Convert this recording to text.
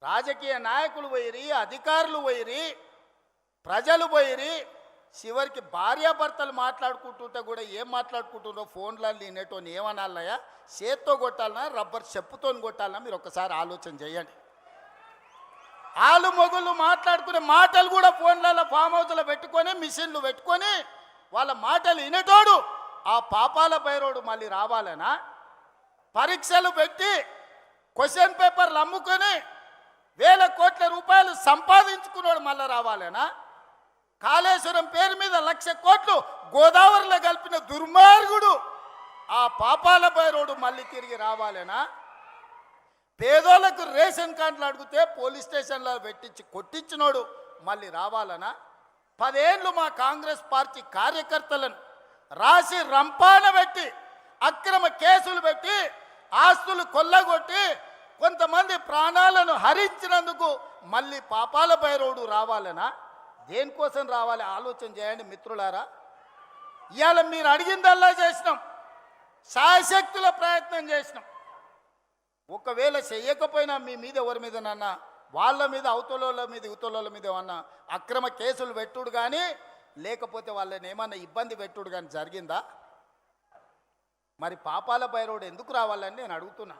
రాజకీయ నాయకులు పోయిరి, అధికారులు పోయిరి, ప్రజలు పోయిరి, చివరికి భార్యాభర్తలు మాట్లాడుకుంటుంటే కూడా ఏం మాట్లాడుకుంటుందో ఫోన్లలో వినేటోని ఏమనాలయ్యా? చేత్తో కొట్టాలన్నా రబ్బర్ చెప్పుతో కొట్టాలన్నా మీరు ఒకసారి ఆలోచన చేయండి. ఆలు మొగుళ్ళు మాట్లాడుకునే మాటలు కూడా ఫోన్లలో ఫామ్ హౌస్లో పెట్టుకొని మిషన్లు పెట్టుకొని వాళ్ళ మాటలు వినేటోడు ఆ పాపాల బైరోడు మళ్ళీ రావాలనా? పరీక్షలు పెట్టి క్వశ్చన్ పేపర్లు అమ్ముకొని వేల కోట్ల రూపాయలు సంపాదించుకున్నాడు మళ్ళీ రావాలనా? కాళేశ్వరం పేరు మీద 1,00,000 కోట్లు గోదావరిలో కలిపిన దుర్మార్గుడు ఆ పాపాల బైరోడు మళ్ళీ తిరిగి రావాలనా? పేదోళ్లకు రేషన్ కార్డులు అడిగితే పోలీస్ స్టేషన్లో పెట్టించి కొట్టించినోడు మళ్ళీ రావాలనా? 10 ఏళ్ళు మా కాంగ్రెస్ పార్టీ కార్యకర్తలను రాసి రంపాన పెట్టి అక్రమ కేసులు పెట్టి ఆస్తులు కొల్లగొట్టి కొంతమంది ప్రాణాలను హరించినందుకు మళ్ళీ పాపాల బైరోడు రావాలనా? దేనికోసం రావాలి? ఆలోచన చేయండి మిత్రులారా. ఇవాళ మీరు అడిగిందల్లా చేసినాం, శాయశక్తుల ప్రయత్నం చేసినాం. ఒకవేళ చెయ్యకపోయినా మీ మీద ఎవరి మీద నన్నా వాళ్ళ మీద అవతల మీద ఇవతల మీద ఏమన్నా అక్రమ కేసులు పెట్టుడు కానీ లేకపోతే వాళ్ళని ఏమన్నా ఇబ్బంది పెట్టుడు కానీ జరిగిందా? మరి పాపాల బైరోడు ఎందుకు రావాలని నేను అడుగుతున్నా.